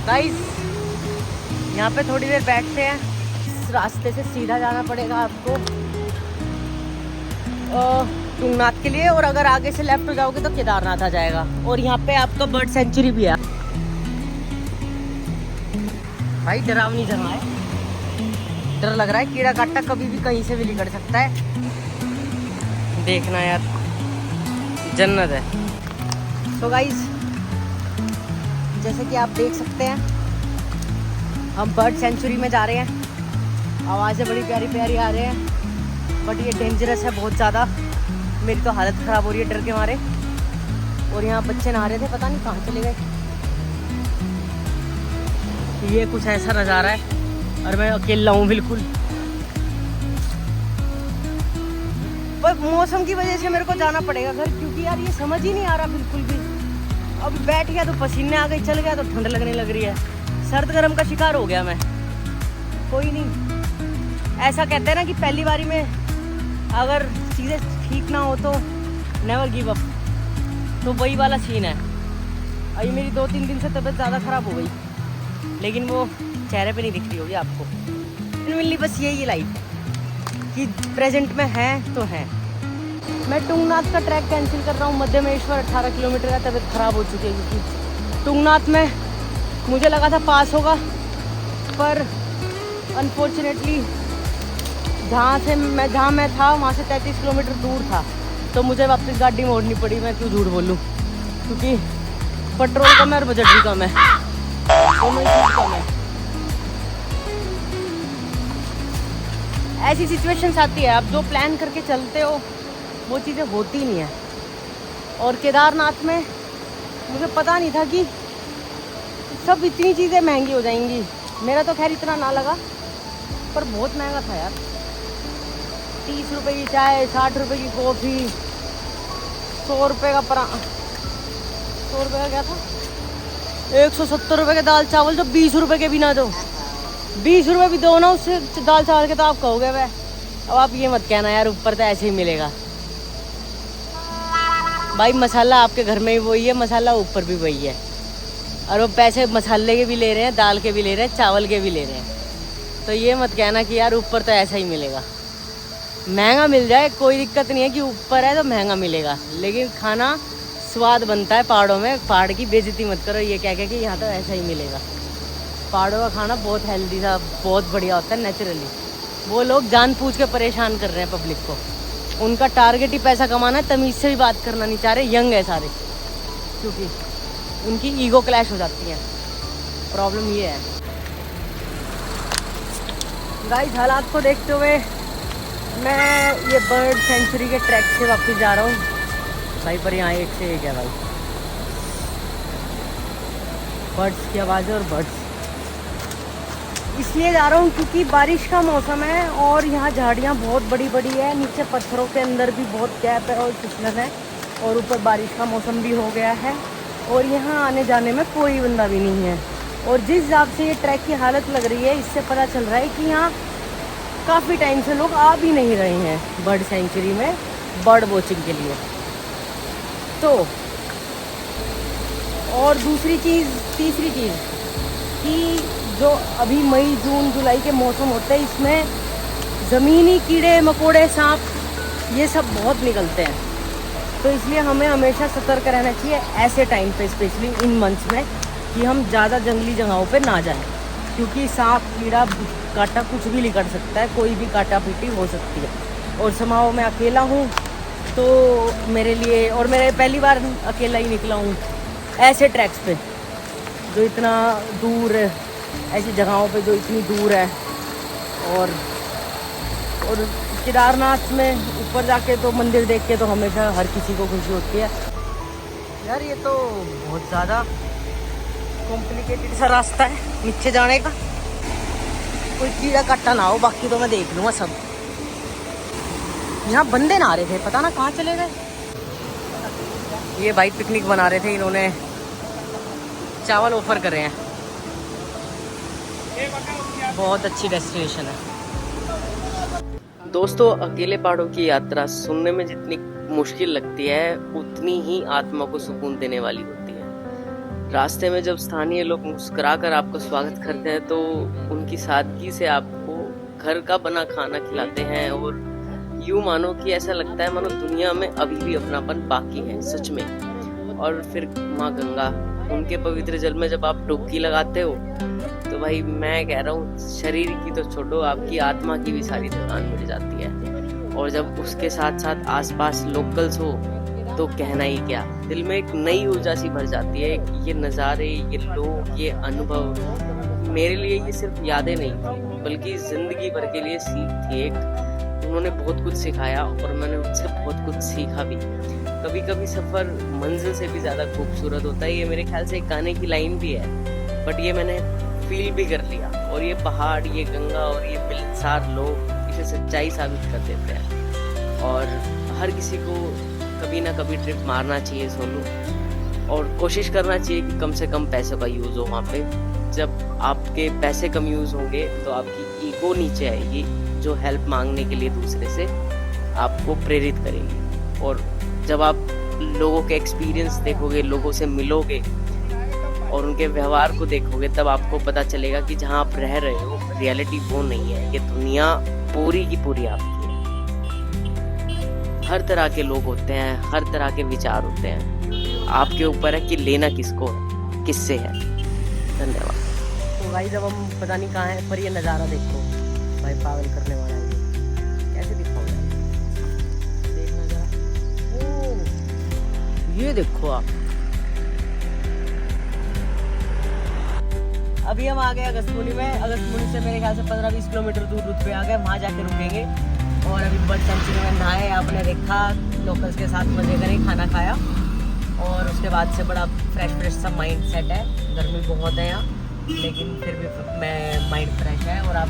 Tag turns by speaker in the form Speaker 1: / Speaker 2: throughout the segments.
Speaker 1: Guys यहाँ पे थोड़ी देर बैठते हैं। इस रास्ते से सीधा जाना पड़ेगा आपको तुंगनाथ के लिए, और अगर आगे से लेफ्ट हो जाओगे तो केदारनाथ आ जाएगा। और यहाँ पे आपका बर्ड सेंचुरी भी है। भाई डरावनी जगह है, डर लग रहा है, कीड़ा काटा कभी भी कहीं से भी निकल सकता है। देखना यार, जन्नत है। तो गाइस जैसे कि आप देख सकते हैं हम बर्ड सेंचुरी में जा रहे हैं। आवाज़ें बड़ी प्यारी प्यारी आ रहे हैं, बट ये डेंजरस है बहुत ज़्यादा। मेरी तो हालत ख़राब हो रही है डर के मारे। और यहाँ बच्चे नहा रहे थे, पता नहीं कहाँ चले गए। ये कुछ ऐसा नज़ारा है और मैं अकेला हूँ बिल्कुल। पर मौसम की वजह से मेरे को जाना पड़ेगा घर, क्योंकि यार ये समझ ही नहीं आ रहा बिल्कुल भी। अब बैठ गया तो पसीने आ गए, चल गया तो ठंड लगने लग रही है। सर्द गर्म का शिकार हो गया मैं। कोई नहीं, ऐसा कहते हैं ना कि पहली बारी में अगर चीज़ें ठीक ना हो तो नेवर गिव अप, तो वही वाला सीन है। अभी मेरी 2-3 दिन से तबीयत ज़्यादा ख़राब हो गई, लेकिन वो चेहरे पे नहीं दिख रही होगी आपको। जनरली बस यही लाइफ कि प्रेजेंट में है तो है। मैं तुंगनाथ का ट्रैक कैंसिल कर रहा हूँ। मध्यमेश्वर 18 किलोमीटर का, तबीयत ख़राब हो चुकी है क्योंकि तुंगनाथ में मुझे लगा था पास होगा, पर अनफॉर्चुनेटली जहाँ मैं था वहाँ से 33 किलोमीटर दूर था, तो मुझे वापस गाड़ी मोड़नी पड़ी। मैं क्यों झूठ बोलूँ, क्योंकि पेट्रोल कम है और बजट भी कम है, दोनों ही चीज़ कम है। ऐसी सिचुएशंस आती है, आप जो प्लान करके चलते हो वो चीज़ें होती नहीं है। और केदारनाथ में मुझे पता नहीं था कि सब इतनी चीज़ें महंगी हो जाएंगी। मेरा तो खैर इतना ना लगा, पर बहुत महंगा था यार। 30 रुपए की चाय, 60 रुपए की कॉफ़ी, 100 रुपये का 100 रुपये का क्या था, 170 रुपये के दाल चावल, जो 20 रुपये के भी ना दो, 20 रुपये भी दो ना उससे दाल चावल के, तो आप कहोगे वह। अब आप ये मत कहना यार ऊपर तो ऐसे ही मिलेगा। भाई मसाला आपके घर में भी वही है, मसाला ऊपर भी वही है, और वो पैसे मसाले के भी ले रहे हैं, दाल के भी ले रहे हैं, चावल के भी ले रहे हैं। तो ये मत कहना कि यार ऊपर तो ऐसा ही मिलेगा। महंगा मिल जाए कोई दिक्कत नहीं है कि ऊपर है तो महंगा मिलेगा, लेकिन खाना स्वाद बनता है पहाड़ों में। पहाड़ की बेइज्जती मत करो ये कह के कि यहाँ तो ऐसा ही मिलेगा। पहाड़ों का खाना बहुत हेल्दी था, बहुत बढ़िया होता है नेचुरली। वो लोग जानबूझ के परेशान कर रहे हैं पब्लिक को, उनका टारगेट ही पैसा कमाना है। तमीज़ से भी बात करना नहीं चाह रहे, यंग है सारे, क्योंकि उनकी ईगो क्लैश हो जाती है। प्रॉब्लम ये है गाइस। हालात को देखते हुए मैं ये बर्ड सेंचुरी के ट्रैक से वापस जा रहा हूँ भाई। पर यहाँ एक से एक है भाई, बर्ड्स की आवाज़ें। और बर्ड्स इसलिए जा रहा हूँ क्योंकि बारिश का मौसम है और यहाँ झाड़ियाँ बहुत बड़ी बड़ी है, नीचे पत्थरों के अंदर भी बहुत गैप है और फिसलन है, और ऊपर बारिश का मौसम भी हो गया है, और यहाँ आने जाने में कोई बंदा भी नहीं है। और जिस हिसाब से ये ट्रैक की हालत लग रही है, इससे पता चल रहा है कि यहाँ काफ़ी टाइम से लोग आ भी नहीं रहे हैं बर्ड सेंचुरी में बर्ड वॉचिंग के लिए। तो और तीसरी चीज़ कि जो अभी मई जून जुलाई के मौसम होते हैं, इसमें ज़मीनी कीड़े मकोड़े सांप ये सब बहुत निकलते हैं। तो इसलिए हमें हमेशा सतर्क रहना चाहिए ऐसे टाइम पे, स्पेशली इन मंथ्स में, कि हम ज़्यादा जंगली जगहों पे ना जाएं, क्योंकि सांप कीड़ा काटा कुछ भी निकल सकता है, कोई भी काटा पीटी हो सकती है। और समाओ मैं अकेला हूँ तो मेरे लिए, और मेरे पहली बार अकेला ही निकला हूँ ऐसे ट्रैक्स पे जो इतना दूर, ऐसी जगहों पे जो इतनी दूर है। और केदारनाथ में ऊपर जाके तो मंदिर देख के तो हमेशा हर किसी को खुशी होती है यार। ये तो बहुत ज़्यादा कॉम्प्लिकेटेड सा रास्ता है नीचे जाने का। कोई कीड़ा काटा ना हो, बाकी तो मैं देख लूँगा सब। यहाँ बंदे नहा रहे थे, पता ना कहाँ चले गए। ये भाई पिकनिक बना रहे थे, इन्होंने चावल ऑफर कर रहे हैं। बहुत अच्छी डेस्टिनेशन है दोस्तों। अकेले पहाड़ों की यात्रा सुनने में जितनी मुश्किल लगती है, उतनी ही आत्मा को सुकून देने वाली होती है। रास्ते में जब स्थानीय लोग मुस्कुराकर आपका स्वागत करते हैं तो उनकी सादगी से आपको घर का बना खाना खिलाते हैं और यूं मानो कि ऐसा लगता है मानो दुनिया में अभी भी अपनापन बाकी है सच में। और फिर माँ गंगा, उनके पवित्र जल में जब आप डुबकी लगाते हो तो भाई मैं कह रहा हूँ शरीर की तो छोड़ो, आपकी आत्मा की भी सारी थकान मिट जाती है। और जब उसके साथ साथ आसपास लोकल्स हो तो कहना ही क्या, दिल में एक नई ऊर्जा सी भर जाती है। ये नज़ारे, ये लोग, ये अनुभव मेरे लिए ये सिर्फ यादें नहीं थी बल्कि जिंदगी भर के लिए सीख थी एक। उन्होंने बहुत कुछ सिखाया और मैंने उनसे बहुत कुछ सीखा भी। कभी कभी सफ़र मंजिल से भी ज़्यादा खूबसूरत होता है, ये मेरे ख्याल से एक गाने की लाइन भी है, बट ये मैंने फील भी कर लिया। और ये पहाड़, ये गंगा और ये मिलनसार लोग इसे सच्चाई साबित कर देते हैं। और हर किसी को कभी ना कभी ट्रिप मारना चाहिए सोलो, और कोशिश करना चाहिए कि कम से कम पैसों का यूज़ हो वहाँ पे। जब आपके पैसे कम यूज़ होंगे तो आपकी ईगो नीचे आएगी जो हेल्प मांगने के लिए दूसरे से आपको प्रेरित करेगी। और जब आप लोगों के एक्सपीरियंस देखोगे, लोगों से मिलोगे और उनके व्यवहार को देखोगे, तब आपको पता चलेगा कि जहाँ आप रह रहे हो रियलिटी वो नहीं है, ये दुनिया पूरी की पूरी आपकी है। हर तरह के लोग होते हैं, हर तरह के विचार होते हैं, आपके ऊपर है कि लेना किसको है, किससे है। धन्यवाद। तो भाई जब हम पता नहीं कहाँ हैं, पर ये नज़ारा देखो भाई, पागल करने वाला है। कैसे दिखाऊं देखना जरा, ये देखो आप। अभी हम आ गए अगस्त्यमुनि में। अगस्त्यमुनि से मेरे ख्याल से 15-20 किलोमीटर दूर रुत पे आ गए, वहाँ जाके रुकेंगे। और अभी बर्ड सेंचुरी में नहाए, आपने देखा, लोकल्स के साथ मजे करे, खाना खाया और उसके बाद से बड़ा फ्रेश सा माइंड सेट है। गर्मी बहुत है यहाँ, लेकिन फिर भी मैं माइंड फ्रेश है। और आप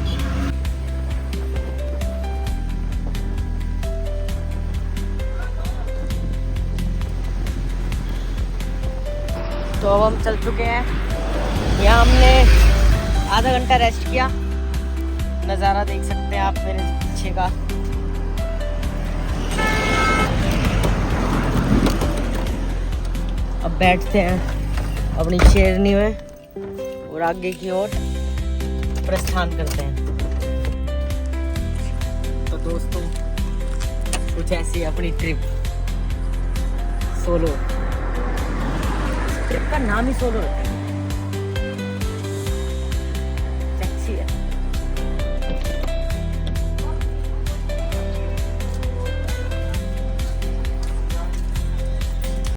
Speaker 1: तो अब हम चल चुके हैं, यहाँ हमने आधा घंटा रेस्ट किया। नज़ारा देख सकते हैं आप मेरे पीछे का। अब बैठते हैं अपनी शेरनी में और आगे की ओर प्रस्थान करते हैं। तो दोस्तों कुछ ऐसी अपनी ट्रिप सोलो, ट्रिप का नाम ही सोलो है।